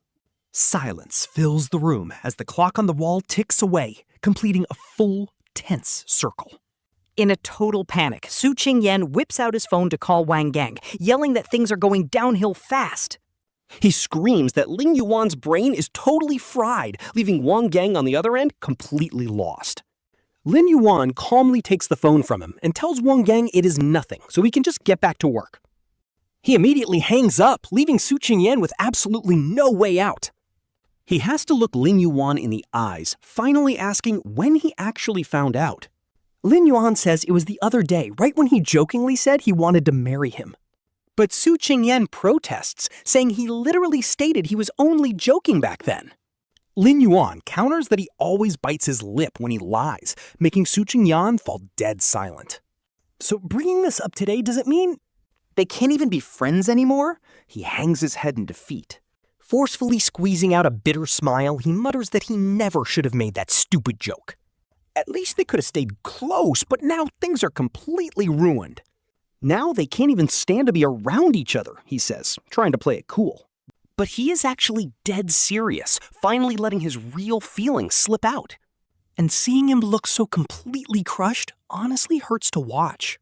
Silence fills the room as the clock on the wall ticks away, completing a full, tense circle.
In a total panic, Su Qingyan whips out his phone to call Wang Gang, yelling that things are going downhill fast.
He screams that Ling Yuan's brain is totally fried, leaving Wang Gang on the other end completely lost. Lin Yuan calmly takes the phone from him and tells Wang Gang it is nothing, so he can just get back to work. He immediately hangs up, leaving Su Qingyan with absolutely no way out. He has to look Ling Yuan in the eyes, finally asking when he actually found out. Lin Yuan says it was the other day, right when he jokingly said he wanted to marry him. But Su Qingyan protests, saying he literally stated he was only joking back then. Lin Yuan counters that he always bites his lip when he lies, making Su Qingyan fall dead silent. So bringing this up today, does it mean they can't even be friends anymore? He hangs his head in defeat. Forcefully squeezing out a bitter smile, he mutters that he never should have made that stupid joke. At least they could have stayed close, but now things are completely ruined. Now they can't even stand to be around each other, he says, trying to play it cool. But he is actually dead serious, finally letting his real feelings slip out. And seeing him look so completely crushed honestly hurts to watch.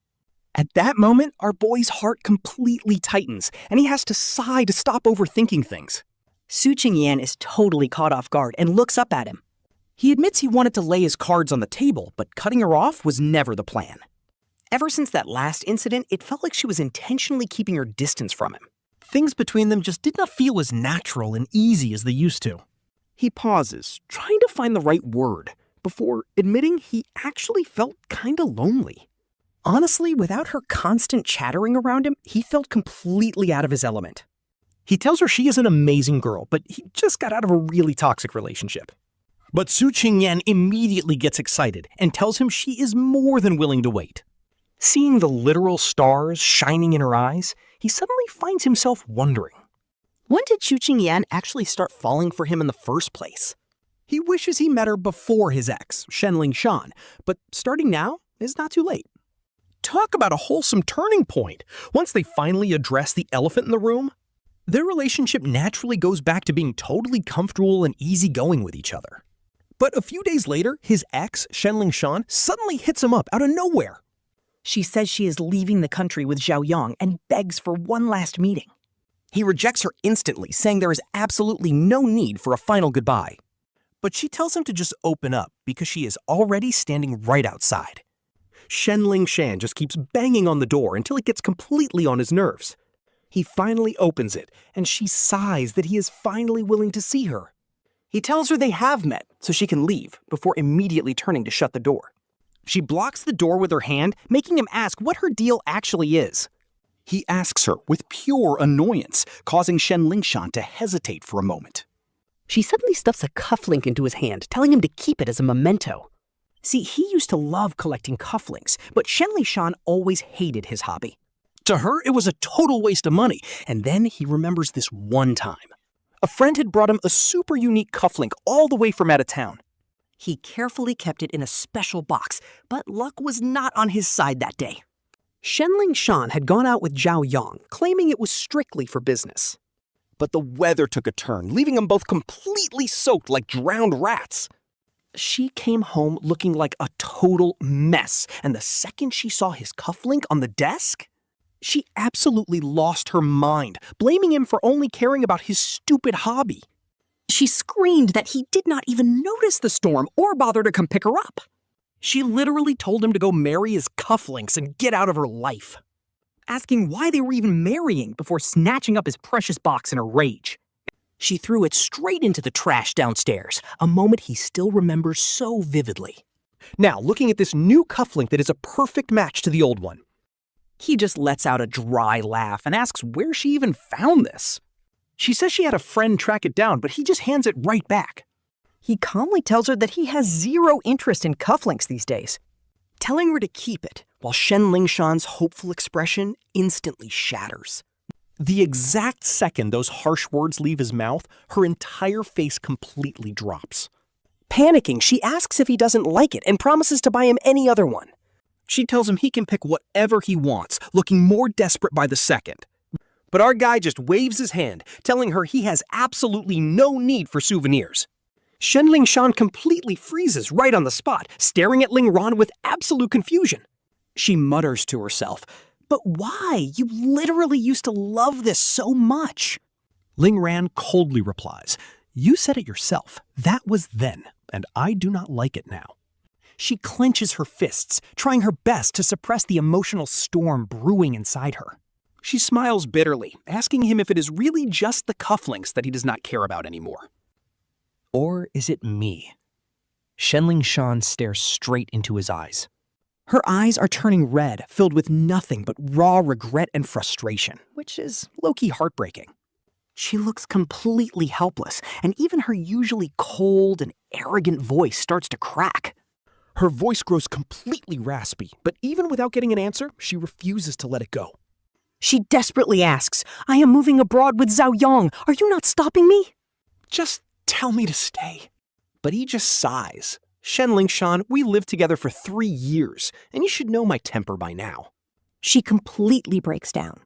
At that moment, our boy's heart completely tightens, and he has to sigh to stop overthinking things.
Su Qingyan is totally caught off guard and looks up at him.
He admits he wanted to lay his cards on the table, but cutting her off was never the plan.
Ever since that last incident, it felt like she was intentionally keeping her distance from him.
Things between them just did not feel as natural and easy as they used to. He pauses, trying to find the right word, before admitting he actually felt kinda lonely. Honestly, without her constant chattering around him, he felt completely out of his element. He tells her she is an amazing girl, but he just got out of a really toxic relationship. But Su Qingyan immediately gets excited and tells him she is more than willing to wait. Seeing the literal stars shining in her eyes, he suddenly finds himself wondering. When did Su Qingyan actually start falling for him in the first place? He wishes he met her before his ex, Shen Lingshan, but starting now is not too late. Talk about a wholesome turning point. Once they finally address the elephant in the room, their relationship naturally goes back to being totally comfortable and easygoing with each other. But a few days later, his ex, Shen Lingshan, suddenly hits him up out of nowhere.
She says she is leaving the country with Zhao Yong and begs for one last meeting.
He rejects her instantly, saying there is absolutely no need for a final goodbye. But she tells him to just open up because she is already standing right outside. Shen Lingshan just keeps banging on the door until it gets completely on his nerves. He finally opens it, and she sighs that he is finally willing to see her. He tells her they have met, so she can leave, before immediately turning to shut the door. She blocks the door with her hand, making him ask what her deal actually is. He asks her with pure annoyance, causing Shen Lingshan to hesitate for a moment.
She suddenly stuffs a cufflink into his hand, telling him to keep it as a memento. See, he used to love collecting cufflinks, but Shen Lingshan always hated his hobby.
To her, it was a total waste of money, and then he remembers this one time. A friend had brought him a super unique cufflink all the way from out of town.
He carefully kept it in a special box, but luck was not on his side that day.
Shen Lingshan had gone out with Zhao Yong, claiming it was strictly for business. But the weather took a turn, leaving them both completely soaked like drowned rats. She came home looking like a total mess, and the second she saw his cufflink on the desk, she absolutely lost her mind, blaming him for only caring about his stupid hobby.
She screamed that he did not even notice the storm or bother to come pick her up.
She literally told him to go marry his cufflinks and get out of her life,
asking why they were even marrying before snatching up his precious box in a rage.
She threw it straight into the trash downstairs, a moment he still remembers so vividly. Now, looking at this new cufflink that is a perfect match to the old one, he just lets out a dry laugh and asks where she even found this. She says she had a friend track it down, but he just hands it right back.
He calmly tells her that he has zero interest in cufflinks these days, telling her to keep it, while Shen Lingshan's hopeful expression instantly shatters.
The exact second those harsh words leave his mouth, her entire face completely drops.
Panicking, she asks if he doesn't like it and promises to buy him any other one.
She tells him he can pick whatever he wants, looking more desperate by the second. But our guy just waves his hand, telling her he has absolutely no need for souvenirs. Shen Lingshan completely freezes right on the spot, staring at Ling Ran with absolute confusion.
She mutters to herself, "But why? You literally used to love this so much."
Ling Ran coldly replies, "You said it yourself. That was then, and I do not like it now." She clenches her fists, trying her best to suppress the emotional storm brewing inside her. She smiles bitterly, asking him if it is really just the cufflinks that he does not care about anymore. Or is it me? Shen Lingshan stares straight into his eyes.
Her eyes are turning red, filled with nothing but raw regret and frustration, which is low-key heartbreaking. She looks completely helpless, and even her usually cold and arrogant voice starts to crack.
Her voice grows completely raspy, but even without getting an answer, she refuses to let it go.
She desperately asks, "I am moving abroad with Zhao Yong. Are you not stopping me?"
Just tell me to stay. But he just sighs. Shen Lingshan, we lived together for 3 years, and you should know my temper by now.
She completely breaks down.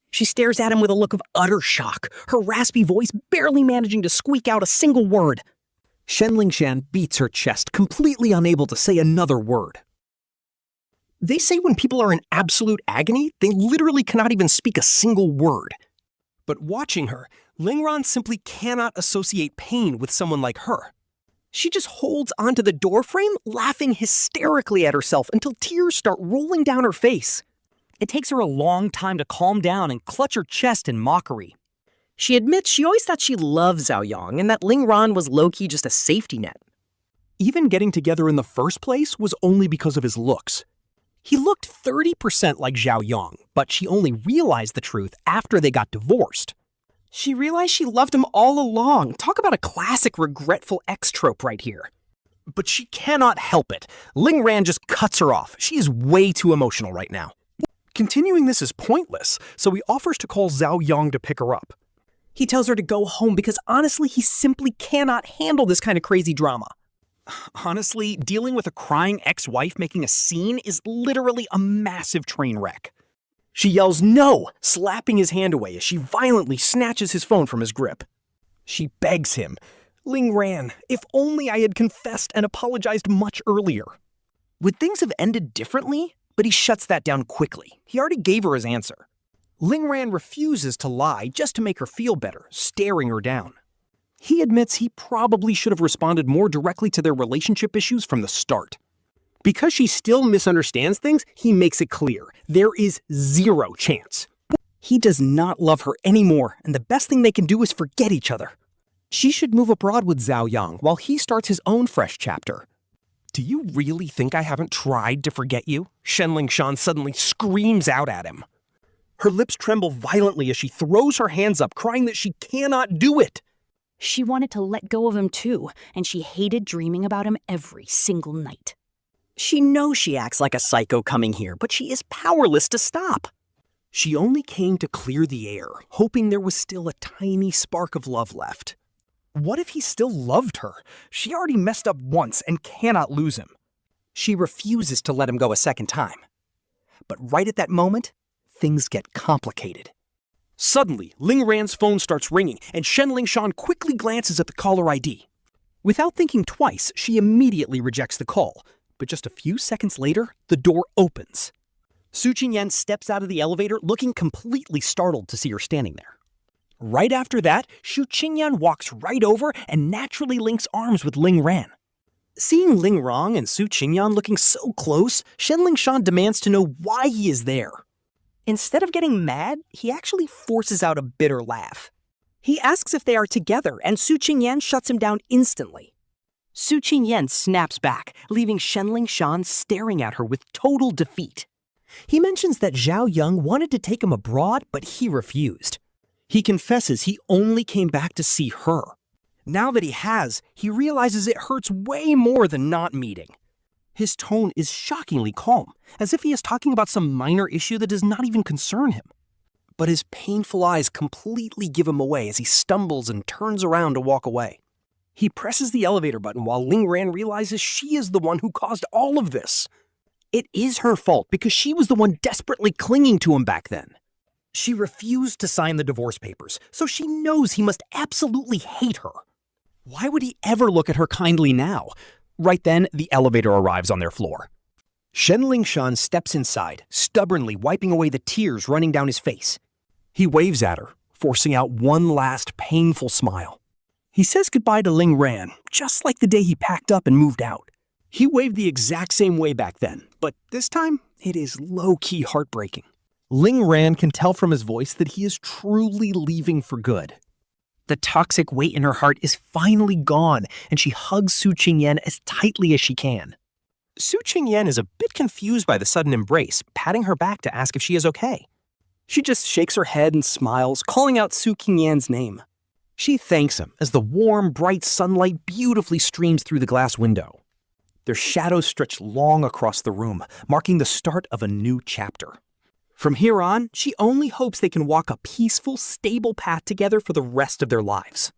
She stares at him with a look of utter shock, her raspy voice barely managing to squeak out a single word.
Shen Lingshan beats her chest, completely unable to say another word. They say when people are in absolute agony, they literally cannot even speak a single word. But watching her, Ling Ran simply cannot associate pain with someone like her. She just holds onto the doorframe, laughing hysterically at herself until tears start rolling down her face.
It takes her a long time to calm down and clutch her chest in mockery. She admits she always thought she loved Zhao Yong and that Ling Ran was low-key just a safety net.
Even getting together in the first place was only because of his looks. He looked 30% like Zhao Yong, but she only realized the truth after they got divorced.
She realized she loved him all along. Talk about a classic regretful ex trope right here.
But she cannot help it. Ling Ran just cuts her off. She is way too emotional right now. Continuing this is pointless, so he offers to call Zhao Yong to pick her up.
He tells her to go home because honestly, he simply cannot handle this kind of crazy drama.
Honestly, dealing with a crying ex-wife making a scene is literally a massive train wreck. She yells no, slapping his hand away as she violently snatches his phone from his grip. She begs him, "Ling Ran, if only I had confessed and apologized much earlier." Would things have ended differently? But he shuts that down quickly. He already gave her his answer. Ling Ran refuses to lie just to make her feel better, staring her down. He admits he probably should have responded more directly to their relationship issues from the start. Because she still misunderstands things, he makes it clear there is zero chance. He does not love her anymore, and the best thing they can do is forget each other. She should move abroad with Zhao Yong while he starts his own fresh chapter. "Do you really think I haven't tried to forget you?" Shen Lingshan suddenly screams out at him. Her lips tremble violently as she throws her hands up, crying that she cannot do it.
She wanted to let go of him too, and she hated dreaming about him every single night.
She knows she acts like a psycho coming here, but she is powerless to stop.
She only came to clear the air, hoping there was still a tiny spark of love left. What if he still loved her? She already messed up once and cannot lose him. She refuses to let him go a second time. But right at that moment, things get complicated. Suddenly, Ling Ran's phone starts ringing, and Shen Lingshan quickly glances at the caller ID. Without thinking twice, she immediately rejects the call. But just a few seconds later, the door opens. Su Qingyan steps out of the elevator, looking completely startled to see her standing there. Right after that, Su Qingyan walks right over and naturally links arms with Ling Ran. Seeing Ling Ran and Su Qingyan looking so close, Shen Lingshan demands to know why he is there. Instead of getting mad, he actually forces out a bitter laugh. He asks if they are together, and Su Qingyan shuts him down instantly. Su Qingyan snaps back, leaving Shen Lingshan staring at her with total defeat. He mentions that Zhao Yong wanted to take him abroad, but he refused.
He confesses he only came back to see her. Now that he has, he realizes it hurts way more than not meeting. His tone is shockingly calm, as if he is talking about some minor issue that does not even concern him. But his painful eyes completely give him away as he stumbles and turns around to walk away. He presses the elevator button while Ling Ran realizes she is the one who caused all of this. It is her fault because she was the one desperately clinging to him back then. She refused to sign the divorce papers, so she knows he must absolutely hate her. Why would he ever look at her kindly now? Right then, the elevator arrives on their floor. Shen Lingshan steps inside, stubbornly wiping away the tears running down his face. He waves at her, forcing out one last painful smile. He says goodbye to Ling Ran, just like the day he packed up and moved out. He waved the exact same way back then, but this time, it is low-key heartbreaking. Ling Ran can tell from his voice that he is truly leaving for good. The toxic weight in her heart is finally gone, and she hugs Su Qingyan as tightly as she can. Su Qingyan is a bit confused by the sudden embrace, patting her back to ask if she is okay. She just shakes her head and smiles, calling out Su Qingyan's name. She thanks him as the warm, bright sunlight beautifully streams through the glass window. Their shadows stretch long across the room, marking the start of a new chapter. From here on, she only hopes they can walk a peaceful, stable path together for the rest of their lives.